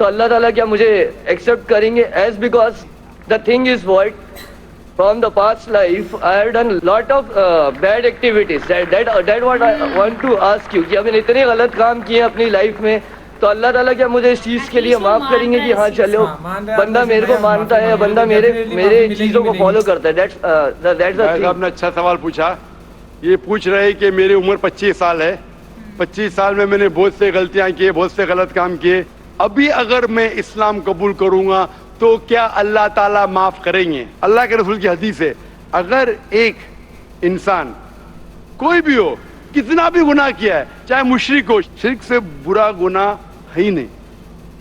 تو اللہ تعالیٰ کیا مجھے ایکسیپٹ کریں گے؟ As because the thing is what from the past life I have done lot of bad activities. That what I want to ask you کہ اب اتنے غلط کام کیے اپنی لائف میں, تو اللہ تعالیٰ کیا مجھے اس چیز کے لیے معاف کریں گے کہ ہاں چلو بندہ میرے کو مانتا ہے, بندہ میرے چیزوں کو فالو کرتا ہے. that's آپ نے اچھا سوال پوچھا. یہ پوچھ رہے کہ میری عمر 25 سال ہے, 25 سال میں نے بہت سے غلطیاں کی, بہت سے غلط کام کیے. ابھی اگر میں اسلام قبول کروں گا تو کیا اللہ تعالیٰ معاف کریں گے؟ اللہ کے رسول کی حدیث ہے, اگر ایک انسان کوئی بھی ہو کتنا بھی گناہ کیا ہے, چاہے مشرک ہو, شرک سے برا گناہ ہے ہی نہیں.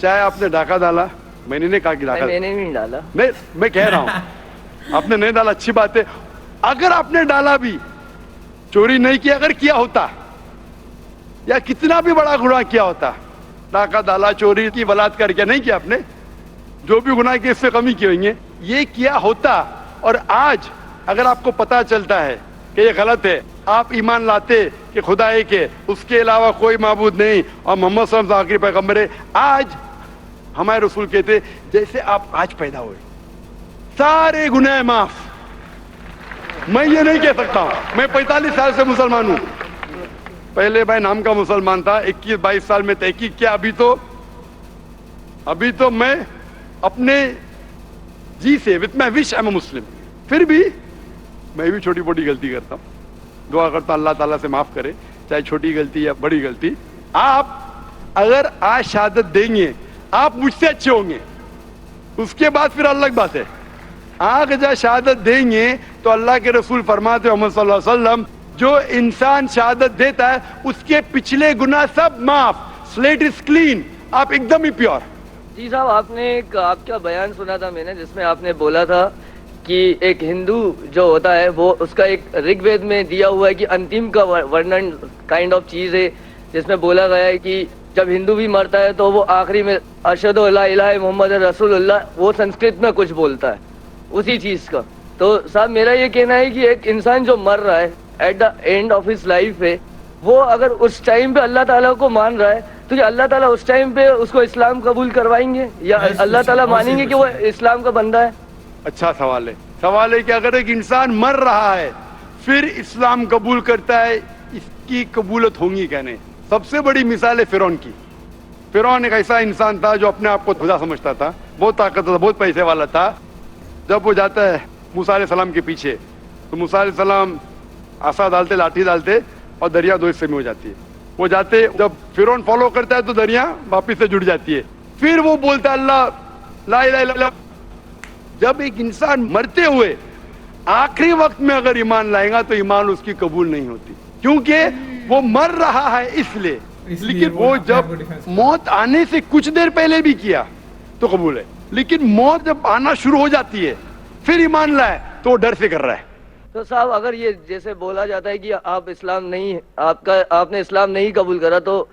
چاہے آپ نے ڈاکہ ڈالا, میں نے نہیں کہا کہ ڈاکہ میں نے نہیں ڈالا, میں کہہ رہا ہوں آپ نے نہیں ڈالا, اچھی بات ہے. اگر آپ نے ڈالا بھی, چوری نہیں کیا, اگر کیا ہوتا یا کتنا بھی بڑا گناہ کیا ہوتا, ڈاکہ ڈالا, چوری کی, بلاತ್ಕಾರ کیا, نہیں کیا آپ نے, جو بھی گناہ کے اس سے کمی کی ہوئی ہیں, یہ کیا ہوتا, اور آج اگر آپ کو پتا چلتا ہے کہ یہ غلط ہے, آپ ایمان لاتے کہ خدا ایک ہے, اس کے علاوہ کوئی معبود نہیں, اور محمد صلی اللہ علیہ وسلم آخری پیغمبر ہے, آج ہمارے رسول کہتے جیسے آپ آج پیدا ہوئے سارے گناہ معاف. میں یہ نہیں کہہ سکتا ہوں, میں 45 سال سے مسلمان ہوں. پہلے بھائی نام کا مسلمان تھا, 21-22 سال میں تحقیق کیا, ابھی تو میں اپنے جی سے with my wish I am اے مسلم. پھر بھی میں بھی چھوٹی موٹی غلطی کرتا ہوں, دعا کرتا ہوں اللہ تعالیٰ سے معاف کرے, چاہے چھوٹی غلطی یا بڑی غلطی. آپ اگر آج شہادت دیں گے آپ مجھ سے اچھے ہوں گے, اس کے بعد پھر الگ بات ہے. آگ جب شہادت دیں گے تو اللہ کے رسول فرماتے محمد صلی اللہ علیہ وسلم, جو انسان شہادت دیتا ہے اس کے پچھلے گناہ سب معاف, سلیٹ از کلین, آپ ایک دم ہی پیور. جی صاحب, آپ نے ایک آپ کا بیان سنا تھا میں نے, جس میں آپ نے بولا تھا کہ ایک ہندو جو ہوتا ہے وہ اس کا ایک رگ وید میں دیا ہوا ہے کہ انتم کا ورنن کائنڈ آف چیز ہے, جس میں بولا گیا ہے کہ جب ہندو بھی مرتا ہے تو وہ آخری میں اشہد لا الہ محمد رسول اللہ, وہ سنسکرت میں کچھ بولتا ہے اسی چیز کا. تو صاحب میرا یہ کہنا ہے کہ ایک انسان جو مر رہا ہے at the end of his life ہے, وہ اگر اس ٹائم پہ اللہ تعالیٰ کو مان رہا ہے تو کیا اللہ تعالیٰ اس ٹائم پہ اس کو اسلام قبول کروائیں گے, یا اللہ تعالیٰ مانیں گے کہ وہ اسلام کا بندہ ہے؟ اچھا سوال ہے. سوال ہے کہ اگر ایک انسان مر رہا ہے پھر اسلام قبول کرتا ہے, اس کی قبولت ہوں گی کہنے. سب سے بڑی مثال ہے فرعون کی. فرعون ایک ایسا انسان تھا جو اپنے آپ کو خدا سمجھتا تھا, بہت طاقتور تھا, بہت پیسے والا تھا. جب وہ جاتا ہے موسیٰ علیہ السلام کے پیچھے تو موسیٰ علیہ السلام عصا ڈالتے, لاٹھی ڈالتے, اور دریا دو حصے میں ہو جاتی ہے. وہ جاتے, جب فرعون فالو کرتا ہے تو دریا واپس سے جڑ جاتی ہے. پھر وہ بولتا ہے اللہ لا الہ الا اللہ. جب ایک انسان مرتے ہوئے آخری وقت میں اگر ایمان لائے گا تو ایمان اس کی قبول نہیں ہوتی, کیونکہ وہ مر رہا ہے اس لیے. لیکن وہ جب موت آنے سے کچھ دیر پہلے بھی کیا تو قبول ہے, لیکن موت جب آنا شروع ہو جاتی ہے پھر ایمان لائے تو وہ ڈر سے کر رہا ہے. تو صاحب اگر یہ جیسے بولا جاتا ہے کہ آپ اسلام نہیں, آپ نے اسلام نہیں قبول کرا تو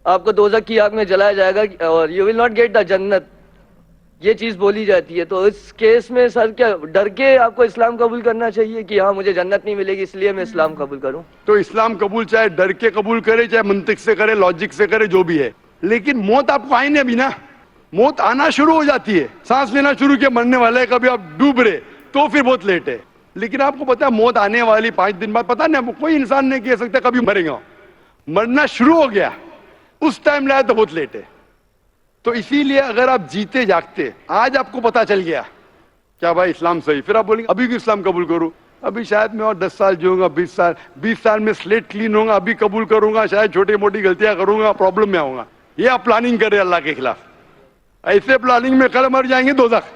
آپ کو دوزخ کی آگ میں جلایا جائے گا اور you will not get the جنت, یہ چیز بولی جاتی ہے. تو اس کیس میں سر کیا ڈر کے آپ کو اسلام قبول کرنا چاہیے کہ ہاں مجھے جنت نہیں ملے گی اس لیے میں اسلام قبول کروں؟ تو اسلام قبول چاہے ڈر کے قبول کرے, چاہے منطق سے کرے, لاجک سے کرے, جو بھی ہے, لیکن موت آپ کو آئی نہیں ابھی نا. موت آنا شروع ہو جاتی ہے, سانس لینا شروع کیا, مرنے والے, کبھی آپ ڈوب رہے تو پھر بہت لیٹ ہے. لیکن آپ کو پتا ہے موت آنے والی 5 دن بعد, پتا نہیں, کوئی انسان نہیں کہہ سکتا کبھی مرے گا. مرنا شروع ہو گیا اس ٹائم لایا تو بہت لیٹ ہے. تو اسی لیے اگر آپ جیتے جاگتے, آج آپ کو پتا چل گیا کیا بھائی اسلام صحیح, پھر آپ بولیں گے ابھی بھی اسلام قبول کروں, ابھی شاید میں اور 10 سال جیوں گا, 20 سال میں سلیٹ کلین ہوں گا, ابھی قبول کروں گا, شاید چھوٹی موٹی غلطیاں کروں گا, پرابلم میں آؤں گا. یہ آپ پلاننگ کر رہے اللہ کے خلاف. ایسے پلاننگ میں کل مر جائیں گے دوزخ.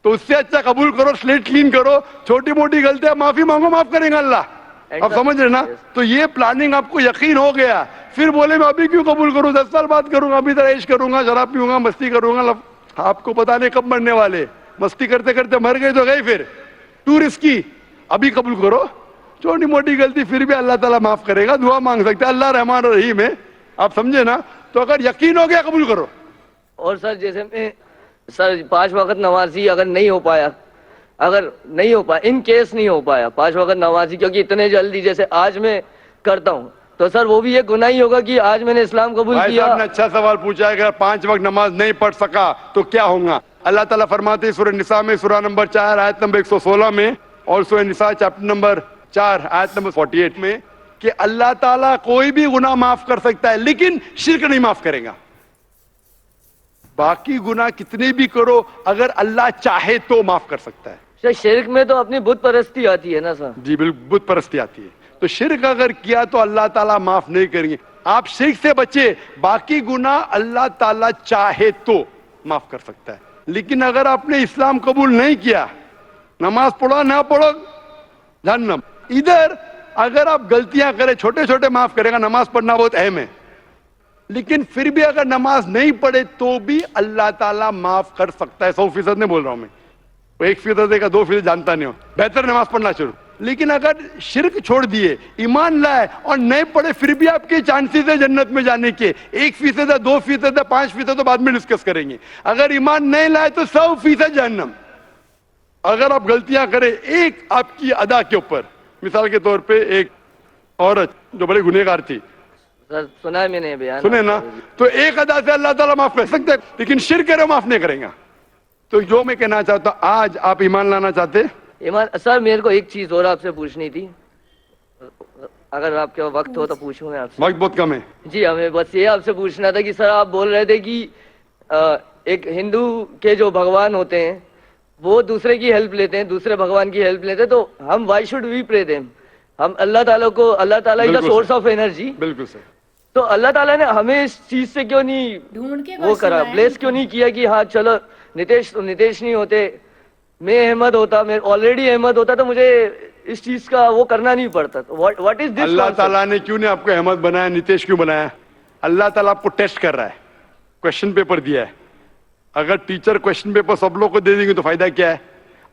تو اس سے اچھا قبول کرو, سلیٹ کلین کرو, چھوٹی موٹی غلطیاں معافی مانگو, معاف کریں گا اللہ. آپ سمجھ رہے نا؟ تو یہ پلاننگ آپ کو یقین ہو گیا, پھر بولے میں ابھی کیوں قبول کروں, 10 سال بعد کروں گا, ابھی طرح عیش کروں گا, شراب پیوں گا, مستی کروں گا. آپ کو پتا نہیں کب مرنے والے, مستی کرتے کرتے مر گئے تو گئے, پھر ٹو رسکی. ابھی قبول کرو, چھوٹی موٹی غلطی پھر بھی اللہ تعالیٰ معاف کرے گا, دعا مانگ سکتے ہیں, اللہ رحمان الرحیم ہے. آپ سمجھے نا؟ تو اگر یقین ہو گیا قبول کرو. اور سر جیسے میں سر 5 وقت نمازی اگر نہیں ہو پایا, ان کیس نہیں ہو پایا 5 وقت نمازی, کیونکہ اتنے جلدی جیسے آج میں کرتا ہوں تو سر وہ بھی ایک گناہ ہی ہوگا کہ آج میں نے اسلام قبول بھائی کیا. صاحب نے اچھا سوال پوچھا ہے, اگر 5 وقت نماز نہیں پڑھ سکا تو کیا ہوگا؟ اللہ تعالیٰ فرماتے ہیں سورہ نساء میں سورہ نمبر 4 آیت نمبر 116 میں, اور سورہ نساء چیپٹر نمبر 4 آیت نمبر 48 میں کہ اللہ تعالیٰ کوئی بھی گناہ معاف کر سکتا ہے لیکن شرک نہیں معاف کرے گا. باقی گناہ کتنے بھی کرو اگر اللہ چاہے تو معاف کر سکتا ہے. سر شرک میں تو اپنی بت پرستی آتی ہے نا سر. جی بالکل, بت پرستی آتی ہے. تو شرک اگر کیا تو اللہ تعالیٰ معاف نہیں کریں گے. آپ شرک سے بچے, باقی گناہ اللہ تعالیٰ چاہے تو معاف کر سکتا ہے. لیکن اگر آپ نے اسلام قبول نہیں کیا, نماز پڑھو نہ پڑھو جہنم. ادھر اگر آپ غلطیاں کریں چھوٹے چھوٹے معاف کرے گا, نماز پڑھنا بہت اہم ہے, لیکن پھر بھی اگر نماز نہیں پڑھے تو بھی اللہ تعالیٰ معاف کر سکتا ہے. 100% نہیں بول رہا ہوں میں, 1% کا 2% جانتا نہیں ہو, بہتر نماز پڑھنا شروع. لیکن اگر شرک چھوڑ دیے, ایمان لائے اور نہیں پڑھے, پھر بھی آپ کے چانسز ہے جنت میں جانے کے. 1% ہے, 2% ہے, 5% تو بعد میں ڈسکس کریں گے. اگر ایمان نہیں لائے تو 100% جہنم. اگر آپ غلطیاں کریں ایک آپ کی ادا کے اوپر, مثال کے طور پہ ایک عورت جو بڑے گنہگار تھی, سر سنا ہے میں نے بیان, سنے نا, تو ایک ادا سے اللہ تعالیٰ معاف کر سکتے ہیں, لیکن شرک کرے معاف نہیں کریں گا. تو جو میں کہنا چاہتا ہوں, آج آپ ایمان لانا چاہتے؟ ایمان سر میرے کو ایک چیز اور آپ سے پوچھنی تھی, اگر آپ کے وقت ہو تو پوچھوں میں آپ سے. وقت بہت کم ہے. جی ہمیں بس یہ آپ سے پوچھنا تھا کہ سر آپ بول رہے تھے کہ ایک ہندو کے جو بھگوان ہوتے ہیں وہ دوسرے کی ہیلپ لیتے ہیں, دوسرے بھگوان کی ہیلپ لیتے ہیں, تو ہم وائی شوڈ وی پرے دیم؟ ہم اللہ تعالیٰ کو, اللہ تعالیٰ از دا سورس آف انرجی. بالکل سر. تو اللہ تعالیٰ نے ہمیں اس چیز سے کیوں نہیں ڈھونڈ کے وہ کرا, بلیس کیوں نہیں کیا کہ ہاں چلو نتیش نہیں ہوتے, میں احمد ہوتا, میں آلریڈی احمد ہوتا تو مجھے اس چیز کا وہ کرنا نہیں پڑتا. واٹ از دس؟ اللہ تعالیٰ نے کیوں نہیں آپ کو احمد بنایا, نتیش کیوں بنایا؟ اللہ تعالیٰ آپ کو ٹیسٹ کر رہا ہے, کوشچن پیپر دیا ہے. اگر ٹیچر کوشچن پیپر سب لوگ کو دے دیں گے تو فائدہ کیا ہے؟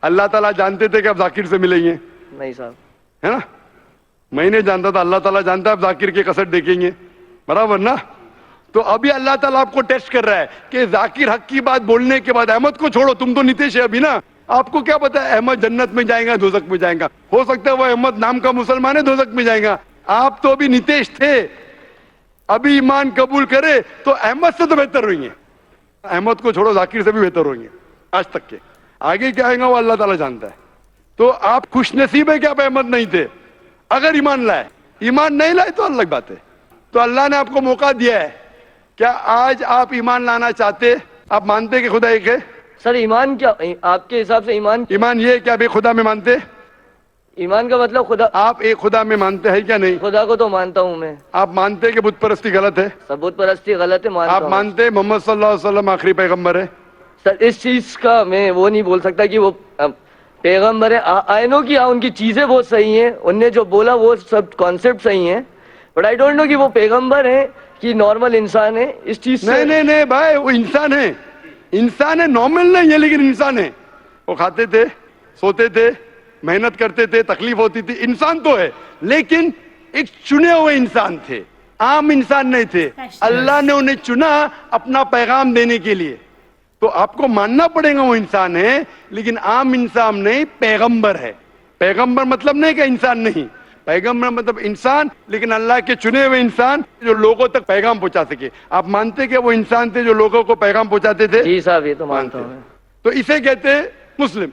اللہ تعالیٰ جانتے تھے کہ آپ ذاکر سے ملیں گے؟ نہیں صاحب, ہے نا, میں نہیں جانتا تھا, اللہ تعالیٰ جانتا ہے آپ ذاکر کے کسٹ دیکھیں گے, برابر نا. تو ابھی اللہ تعالیٰ آپ کو ٹیسٹ کر رہا ہے کہ ذاکر حق کی بات بولنے کے بعد احمد کو چھوڑو, تم تو نتیش ہے ابھی نا, آپ کو کیا پتا ہے احمد جنت میں جائیں گا دوزخ میں جائیں گا؟ ہو سکتا ہے وہ احمد نام کا مسلمان ہے دوزخ میں جائیں گا. آپ تو ابھی نتیش تھے, ابھی ایمان قبول کرے تو احمد سے تو بہتر ہوئیں گے. احمد کو چھوڑو, ذاکر سے بھی بہتر ہوئیں گے آج تک کے. آگے کیا آئے گا وہ اللہ تعالیٰ جانتا ہے. تو آپ خوش نصیب ہے کہ آپ احمد نہیں تھے اگر ایمان لائے. ایمان نہیں لائے تو الگ بات ہے. تو اللہ نے آپ کو موقع دیا ہے, کیا آج آپ ایمان لانا چاہتے؟ آپ مانتے کہ خدا ایک ہے؟ سر ایمان کیا آپ کے حساب سے ایمان یہ ہے کہ آپ ایک خدا میں مانتے؟ ایمان کا مطلب خدا, آپ ایک خدا میں مانتے ہیں کیا نہیں؟ خدا کو تو مانتا ہوں میں. آپ مانتے کہ بت پرستی غلط ہے؟ بت پرستی غلط ہے, مانتا آپ ہوں. مانتے محمد صلی اللہ علیہ وسلم آخری پیغمبر ہے؟ سر اس چیز کا میں وہ نہیں بول سکتا کہ وہ پیغمبر ہے. آئی نو کہ ان کی چیزیں بہت صحیح ہیں, ان نے جو بولا وہ سب کانسیپٹ صحیح ہیں, بٹ آئی ڈونٹ نو کہ وہ پیغمبر ہیں کہ نارمل انسان ہے. اس چیز سے نہیں بھائی, وہ انسان ہے, انسان ہے, نارمل نہیں ہے لیکن انسان ہے. وہ کھاتے تھے, سوتے تھے, محنت کرتے تھے, تکلیف ہوتی تھی, انسان تو ہے لیکن ایک چنے ہوئے انسان تھے, عام انسان نہیں تھے. اللہ نے انہیں چنا اپنا پیغام دینے کے لیے. تو آپ کو ماننا پڑے گا وہ انسان ہے لیکن عام انسان نہیں, پیغمبر ہے. پیغمبر مطلب نہیں کہ انسان نہیں, پیغمبر مطلب انسان لیکن اللہ کے چنے ہوئے انسان جو لوگوں تک پیغام پہنچا سکے. آپ مانتے کہ وہ انسان تھے جو لوگوں کو پیغام پہنچاتے تھے؟ جی صاحب, یہ تو مانتا ہوں. تو اسے کہتے ہیں مسلم.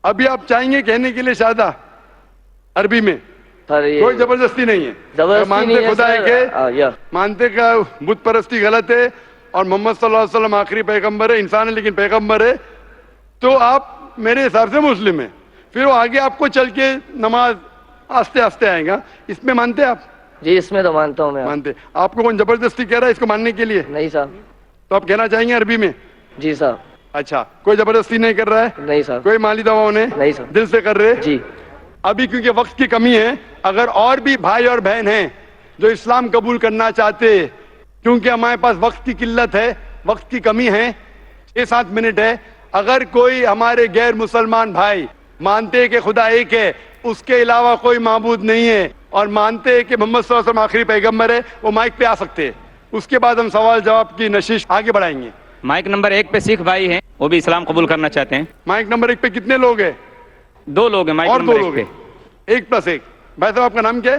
ابھی آپ چاہیں گے کہنے کے لیے شادہ عربی میں, کوئی زبردستی نہیں ہے. مانتے خدا ہے کہ مانتے کہ بت پرستی غلط ہے اور محمد صلی اللہ علیہ وسلم آخری پیغمبر ہے, انسان ہے لیکن پیغمبر ہے, تو آپ میرے حساب سے مسلم ہیں. پھر وہ آگے آپ کو چل کے نماز آستے آستے آئے گا, اس میں مانتے آپ؟ جی اس میں تو مانتا ہوں میں. مانتے. آپ کو کون زبردستی کہہ رہا ہے اس کو ماننے کے لیے؟ نہیں صاحب. تو آپ کہنا چاہیں گے عربی میں؟ جی صاحب. اچھا, کوئی زبردستی نہیں کر رہا ہے؟ نہیں صاحب. کوئی مالی دباؤ نہیں صاحب, دل سے کر رہے؟ جی. ابھی کیونکہ وقت کی کمی ہے, اگر اور بھی بھائی اور بہن ہیں جو اسلام قبول کرنا چاہتے, کیونکہ ہمارے پاس وقت کی قلت ہے, وقت کی کمی ہے, 6-7 منٹ ہے, اگر کوئی ہمارے غیر مسلمان بھائی مانتے کہ خدا ایک ہے, اس کے علاوہ کوئی معبود نہیں ہے, اور مانتے کہ محمد صلی اللہ علیہ وسلم آخری پیغمبر ہے, وہ مائک پہ آ سکتے ہیں. اس کے بعد ہم سوال جواب کی نشش آگے بڑھائیں گے. مائک نمبر 1 پہ سکھ بھائی ہیں, وہ بھی اسلام قبول کرنا چاہتے ہیں. مائک نمبر 1 پہ کتنے لوگ ہیں؟ 2 لوگ ہیں. مائک اور 2 نمبر 1 لوگ پہ ہیں, 1+1. بھائی صاحب آپ کا نام کیا ہے؟